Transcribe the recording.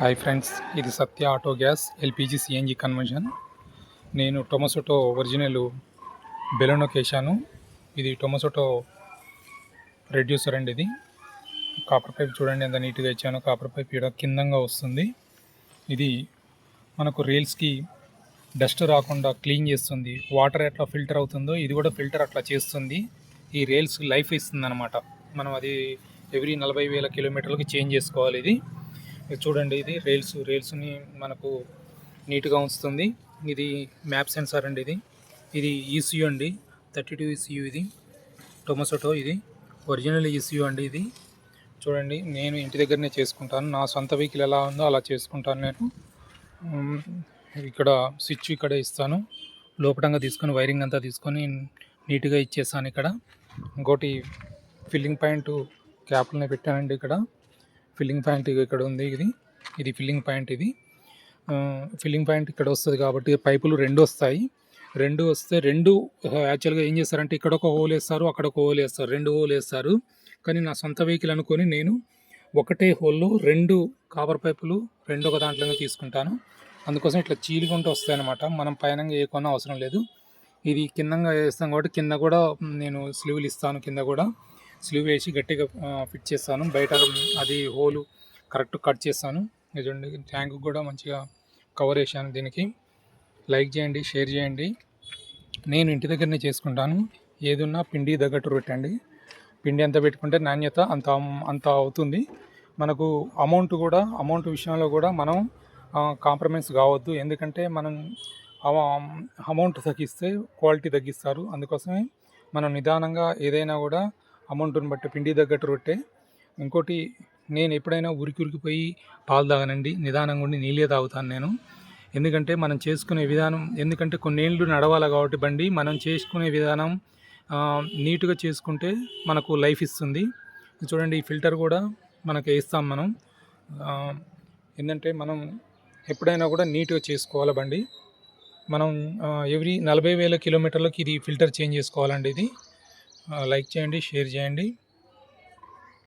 Hi friends, ఇది Satya auto gas LPG CNG conversion. నేను Tomasetto original బెలూన్లోకి వేసాను. ఇది టొమసోటో రెడ్యూసర్ అండి. ఇది కాపర్ పైప్ చూడండి ఎంత నీట్గా ఇచ్చాను. కాపర్ పైప్ ఇక్కడ కిందంగా వస్తుంది. ఇది మనకు రైల్స్కి డస్ట్ రాకుండా క్లీన్ చేస్తుంది. వాటర్ ఎట్లా ఫిల్టర్ అవుతుందో ఇది కూడా ఫిల్టర్ అట్లా చేస్తుంది. ఈ రైల్స్ లైఫ్ ఇస్తుంది అనమాట. మనం అది ఎవ్రీ 40,000 కిలోమీటర్లకి చేంజ్ చేసుకోవాలి. ఇది చూడండి, ఇది రైల్స్ని మనకు నీట్గా ఉంచుతుంది. ఇది మ్యాప్ సెన్సార్ అండి. ఇది ఈసీయూ అండి, 32 ఈసీయూ. ఇది టొమసోటో, ఇది ఒరిజినల్ ఈసీయూ అండి. ఇది చూడండి, నేను ఇంటి దగ్గరనే చేసుకుంటాను. నా సొంత వెహికల్ ఎలా ఉందో అలా చేసుకుంటాను నేను. ఇక్కడ స్విచ్ ఇక్కడ ఇస్తాను, లోపటంగా తీసుకొని వైరింగ్ అంతా తీసుకొని నీట్గా ఇచ్చేస్తాను. ఇక్కడ ఇంకోటి ఫిల్లింగ్ పాయింట్ క్యాప్లోనే పెట్టానండి. ఇక్కడ ఫిల్లింగ్ పాయింట్ ఇక్కడ ఉంది. ఇది ఫిల్లింగ్ పాయింట్. ఇది ఫిల్లింగ్ పాయింట్ ఇక్కడ వస్తుంది కాబట్టి పైపులు రెండు వస్తాయి. రెండు యాక్చువల్గా ఏం చేస్తారంటే ఇక్కడ ఒక హోల్ వేస్తారు, అక్కడ ఒక హోల్ వేస్తారు, 2 హోల్ వేస్తారు. కానీ నా సొంత వెహికల్ అనుకొని నేను ఒకటే హోల్లో 2 కాపర్ పైపులు ఒక దాంట్లోనే తీసుకుంటాను. అందుకోసం ఇట్లా చీలుకుంటూ వస్తాయి అన్నమాట. మనం పైన ఏ కొన్న అవసరం లేదు. ఇది కిందంగా వేస్తాం కాబట్టి కింద కూడా నేను స్లీవ్లు ఇస్తాను. కింద కూడా స్లీవ్ వేసి గట్టిగా ఫిట్ చేస్తాను. బయట అది హోలు కరెక్ట్ కట్ చేస్తాను. చూడండి, ట్యాంక్ కూడా మంచిగా కవర్ వేసాను. దీనికి లైక్ చేయండి, షేర్ చేయండి. నేను ఇంటి దగ్గరనే చేసుకుంటాను. ఏదున్నా పిండి తగ్గట్టు పెట్టండి. పిండి ఎంత పెట్టుకుంటే నాణ్యత అంత అవుతుంది. మనకు అమౌంట్ విషయంలో కూడా మనం కాంప్రమైజ్ కావద్దు. ఎందుకంటే మనం అమౌంట్ తగ్గిస్తే క్వాలిటీ తగ్గిస్తారు. అందుకోసమే మనం నిదానంగా ఏదైనా కూడా అమౌంట్ని బట్టి పిండి తగ్గట్టు రొట్టె. ఇంకోటి, నేను ఎప్పుడైనా ఉరికిపోయి పాలు తాగనండి. నిదానంగా ఉండి నీళ్ళే తాగుతాను నేను. ఎందుకంటే మనం చేసుకునే విధానం, ఎందుకంటే కొన్నేళ్ళు నడవాలి కాబట్టి బండి, మనం చేసుకునే విధానం నీట్గా చేసుకుంటే మనకు లైఫ్ ఇస్తుంది. చూడండి, ఈ ఫిల్టర్ కూడా మనకు వేస్తాం మనం. ఏంటంటే మనం ఎప్పుడైనా కూడా నీట్గా చేసుకోవాలి బండి. మనం ఎవ్రీ 40,000 కిలోమీటర్లకి ఇది ఫిల్టర్ చేంజ్ చేసుకోవాలండి. ఇది లైక్ చేయండి, షేర్ చేయండి.